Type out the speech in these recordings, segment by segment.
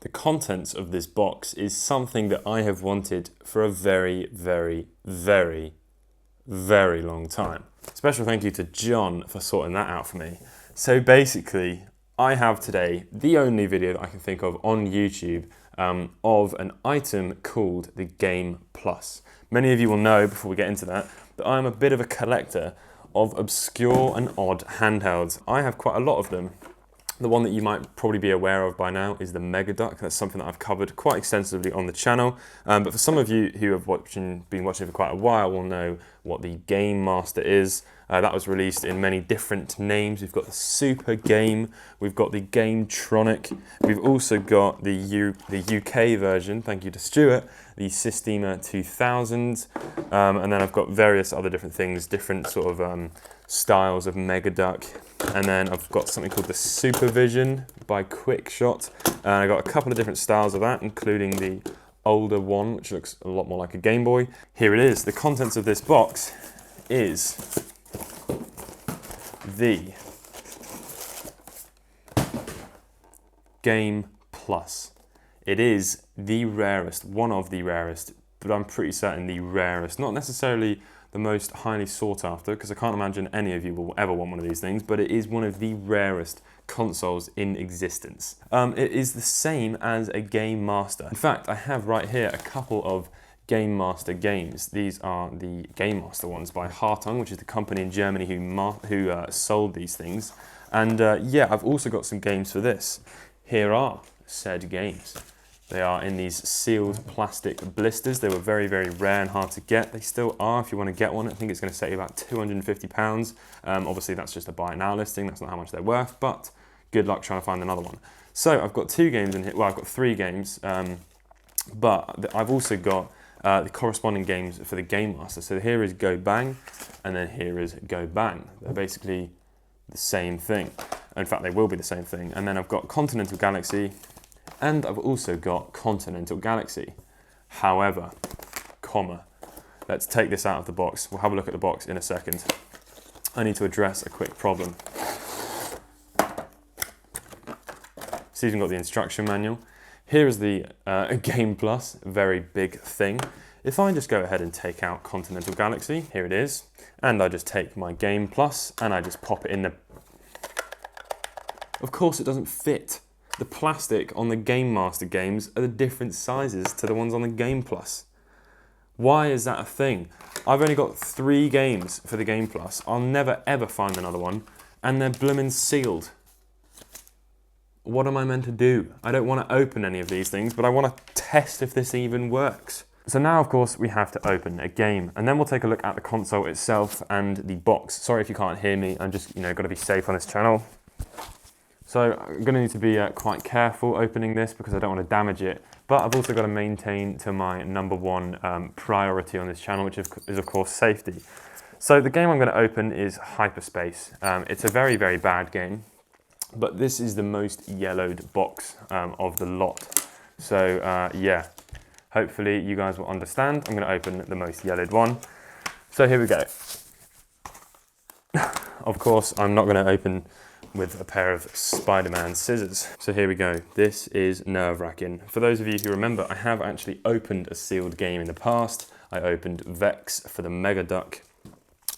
The contents of this box is something that I have wanted for a very, very, very, very long time. Special thank you to John for sorting that out for me. So basically, I have today the only video that I can think of on YouTube of an item called the Game Plus. Many of you will know, before we get into that I'm a bit of a collector of obscure and odd handhelds. I have quite a lot of them. The one that you might probably be aware of by now is the Mega Duck. That's something that I've covered quite extensively on the channel. But for some of you who have been watching for quite a while will know what the Game Master is. That was released in many different names. We've got the Super Game, we've got the Gametronic, we've also got the UK version, thank you to Stuart, the Systema 2000, and then I've got various other different things, different sort of styles of Mega Duck. And then I've got something called the Supervision by Quickshot. And I've got a couple of different styles of that, including the older one, which looks a lot more like a Game Boy. Here it is. The contents of this box is the Game Plus. It is the rarest, one of the rarest, but I'm pretty certain the rarest. Not necessarily the most highly sought after, because I can't imagine any of you will ever want one of these things, but it is one of the rarest consoles in existence. It is the same as a Game Master. In fact, I have right here a couple of Game Master games. These are the Game Master ones by Hartung, which is the company in Germany who sold these things. And yeah, I've also got some games for this. Here are said games. They are in these sealed plastic blisters. They were very, very rare and hard to get. They still are if you want to get one. I think it's going to set you about £250. Obviously, that's just a buy it now listing. That's not how much they're worth, but good luck trying to find another one. So I've got two games in here. Well, I've got three games, but I've also got the corresponding games for the Game Master. So here is Go Bang, and then here is Go Bang. They're basically the same thing. In fact, they will be the same thing. And then I've got Continental Galaxy, and I've also got Continental Galaxy. However, let's take this out of the box. We'll have a look at the box in a second. I need to address a quick problem. It's even got the instruction manual. Here is the Game Plus, very big thing. If I just go ahead and take out Continental Galaxy, here it is, and I just take my Game Plus and I just pop it in the... Of course it doesn't fit. The plastic on the Game Master games are the different sizes to the ones on the Game Plus. Why is that a thing? I've only got 3 games for the Game Plus. I'll never ever find another one, and they're bloomin' sealed. What am I meant to do? I don't want to open any of these things, but I want to test if this even works. So now, of course, we have to open a game, and then we'll take a look at the console itself and the box. Sorry if you can't hear me. I'm just, got to be safe on this channel. So I'm going to need to be quite careful opening this because I don't want to damage it. But I've also got to maintain to my #1 priority on this channel, which is of course safety. So the game I'm going to open is Hyperspace. It's a very, very bad game, but this is the most yellowed box of the lot. So yeah, hopefully you guys will understand. I'm going to open the most yellowed one. So here we go. Of course, I'm not going to open with a pair of Spider-Man scissors. So here we go. This is nerve-wracking. For those of you who remember, I have actually opened a sealed game in the past. I opened Vex for the Mega Duck.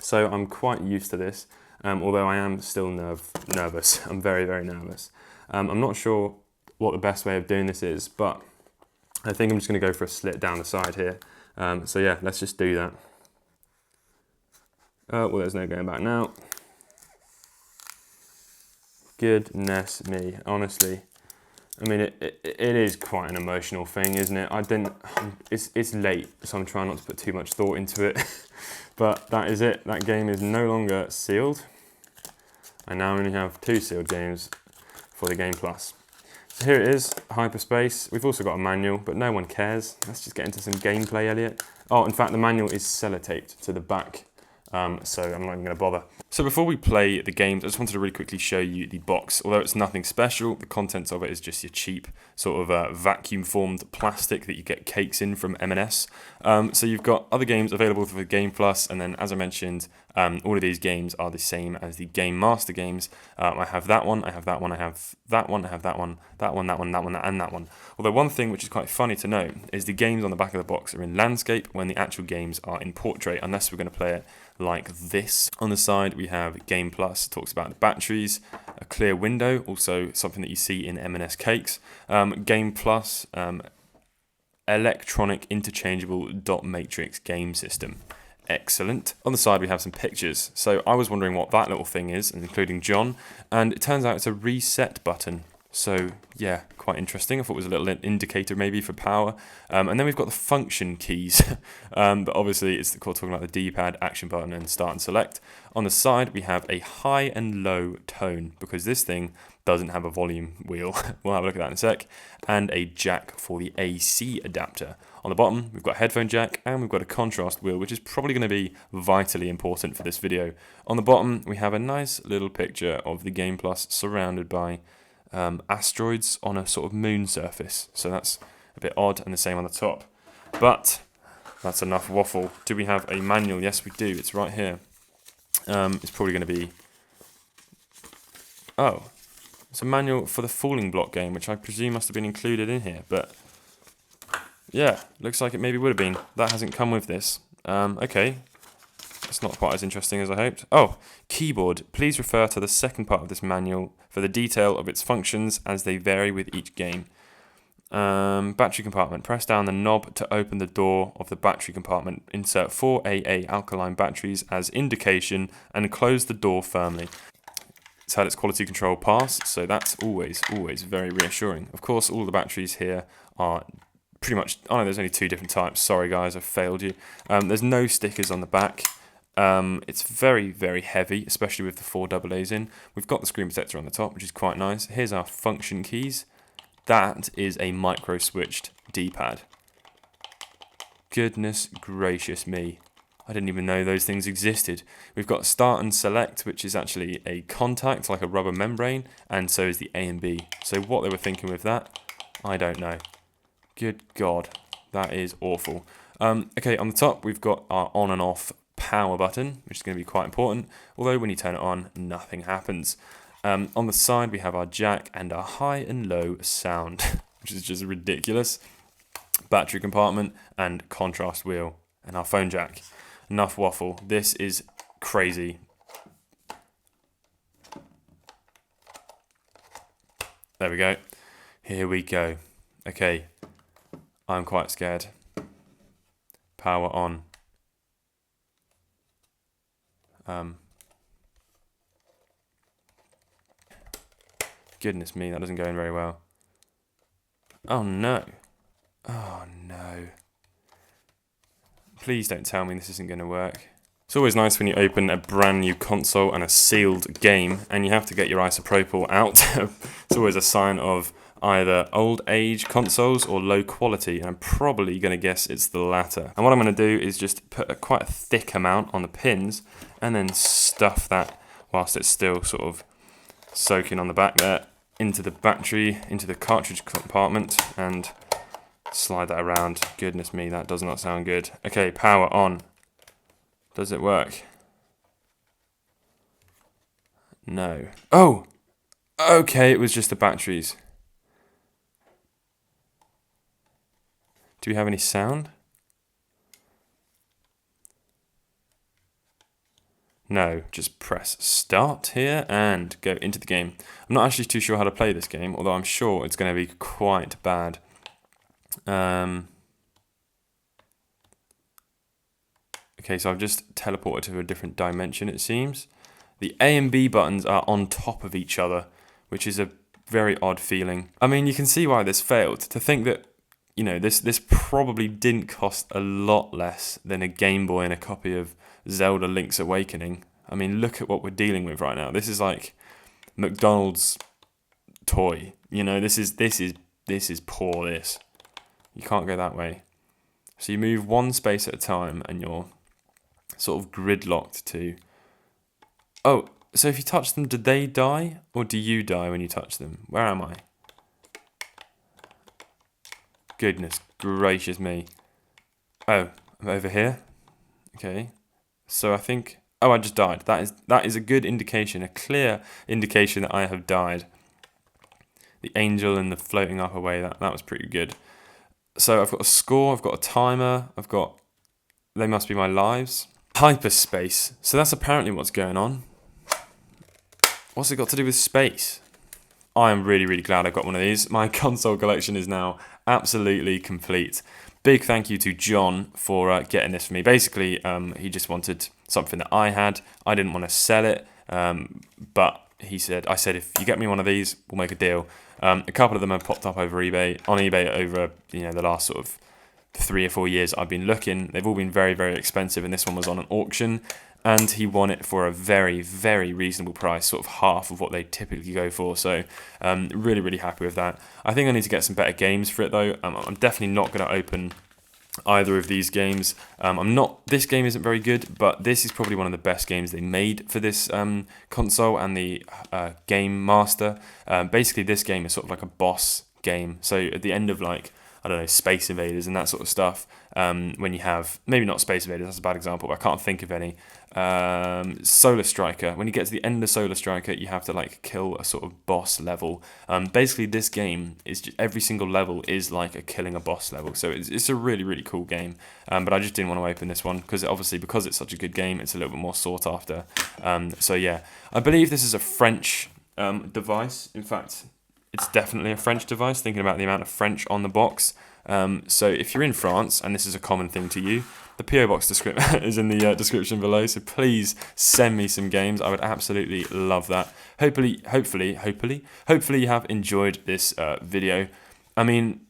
So I'm quite used to this, although I am still nervous. I'm very, very nervous. I'm not sure what the best way of doing this is, but I think I'm just gonna go for a slit down the side here. So yeah, let's just do that. Well, there's no going back now. Goodness me, honestly. I mean, it is quite an emotional thing, isn't it? It's late, so I'm trying not to put too much thought into it. But that is it. That game is no longer sealed. I now only have 2 sealed games for the Game Plus. So here it is, Hyperspace. We've also got a manual, but no one cares. Let's just get into some gameplay, Elliot. Oh, in fact, the manual is sellotaped to the back so I'm not even going to bother. So before we play the games, I just wanted to really quickly show you the box. Although it's nothing special, the contents of it is just your cheap sort of vacuum-formed plastic that you get cakes in from M&S. So you've got other games available for Game Plus, and then as I mentioned, all of these games are the same as the Game Master games. I have that one, I have that one, I have that one, I have that one, that one, that one, that one, and that one. Although one thing which is quite funny to note is the games on the back of the box are in landscape when the actual games are in portrait, unless we're going to play it like this. On the side we have Game Plus, talks about the batteries, a clear window, also something that you see in M&S cakes. Game Plus, electronic interchangeable dot matrix game system. Excellent. On the side we have some pictures. So I was wondering what that little thing is, including John, and it turns out it's a reset button. So yeah, quite interesting. I thought it was a little indicator maybe for power. And then we've got the function keys, but obviously it's talking about the D-pad, action button, and start and select. On the side we have a high and low tone, because this thing doesn't have a volume wheel. We'll have a look at that in a sec. And a jack for the AC adapter. On the bottom we've got a headphone jack, and we've got a contrast wheel, which is probably going to be vitally important for this video. On the bottom we have a nice little picture of the Game Plus surrounded by asteroids on a sort of moon surface, so that's a bit odd, and the same on the top. But that's enough waffle. Do we have a manual? Yes we do, it's right here. It's probably going to be, oh, it's a manual for the Falling Block game, which I presume must have been included in here, but yeah, looks like it maybe would have been. That hasn't come with this. Okay, it's not quite as interesting as I hoped. Oh, keyboard. Please refer to the second part of this manual for the detail of its functions as they vary with each game. Battery compartment. Press down the knob to open the door of the battery compartment. Insert 4 AA alkaline batteries as indication and close the door firmly. It's had its quality control pass, so that's always very reassuring. Of course, all the batteries here are pretty much, oh no, there's only 2 different types. Sorry guys, I failed you. There's no stickers on the back. It's very, very heavy, especially with the 4 AA's in. We've got the screen protector on the top, which is quite nice. Here's our function keys. That is a micro-switched D-pad. Goodness gracious me. I didn't even know those things existed. We've got start and select, which is actually a contact, like a rubber membrane, and so is the A and B. So what they were thinking with that, I don't know. Good God, that is awful. Okay, on the top, we've got our on and off power button, which is going to be quite important, although when you turn it on, nothing happens. On the side, we have our jack and our high and low sound, which is just ridiculous. Battery compartment and contrast wheel, and our phone jack. Enough waffle. This is crazy. There we go. Here we go. Okay. I'm quite scared. Power on. Goodness me, that doesn't go in very well. Oh no. Oh no. Please don't tell me this isn't going to work. It's always nice when you open a brand new console and a sealed game and you have to get your isopropyl out. It's always a sign of either old age consoles or low quality, and I'm probably going to guess it's the latter. And what I'm going to do is just put quite a thick amount on the pins and then stuff that whilst it's still sort of soaking on the back there into the battery, into the cartridge compartment, and slide that around. Goodness me, that does not sound good. Okay, power on. Does it work? No. Oh! Okay, it was just the batteries. Do we have any sound? No, just press start here and go into the game. I'm not actually too sure how to play this game, although I'm sure it's going to be quite bad. Okay, so I've just teleported to a different dimension, it seems. The A and B buttons are on top of each other, which is a very odd feeling. I mean, you can see why this failed. To think that, you know, this probably didn't cost a lot less than a Game Boy and a copy of Zelda Link's Awakening. I mean, look at what we're dealing with right now. This is like McDonald's toy. You know, this is poor, this. You can't go that way. So you move one space at a time and you're sort of gridlocked to. Oh, so if you touch them, do they die? Or do you die when you touch them? Where am I? Goodness gracious me. Oh, I'm over here. Okay. So I think... Oh, I just died. That is a good indication, a clear indication that I have died. The angel and the floating up away, that was pretty good. So I've got a score, I've got a timer, they must be my lives. Hyperspace. So that's apparently what's going on. What's it got to do with space? I am really, really glad I got one of these. My console collection is now absolutely complete. Big thank you to John for getting this for me. Basically, he just wanted something that I had. I didn't want to sell it, but I said, if you get me one of these, we'll make a deal. A couple of them have popped up on eBay over the last sort of 3 or 4 years I've been looking. They've all been very, very expensive, and this one was on an auction, and he won it for a very, very reasonable price, sort of half of what they typically go for. So really, really happy with that. I think I need to get some better games for it though. I'm definitely not going to open either of these games. This game isn't very good, but this is probably one of the best games they made for this console and the Game Master. Basically, this game is sort of like a boss game. So at the end of Space Invaders and that sort of stuff, when you have, maybe not Space Invaders, that's a bad example, but I can't think of any. Solar Striker, when you get to the end of Solar Striker, you have to kill a sort of boss level. Basically, this game is just, every single level is like killing a boss level, so it's a really, really cool game. But I just didn't want to open this one because it's such a good game, it's a little bit more sought after. So yeah, I believe this is a French device. In fact, it's definitely a French device, thinking about the amount of French on the box. So if you're in France, and this is a common thing to you, the PO box is in the description below, so please send me some games. I would absolutely love that. Hopefully you have enjoyed this video. I mean,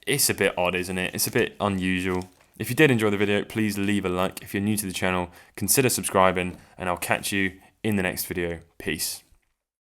it's a bit odd, isn't it? It's a bit unusual. If you did enjoy the video, please leave a like. If you're new to the channel, consider subscribing, and I'll catch you in the next video. Peace.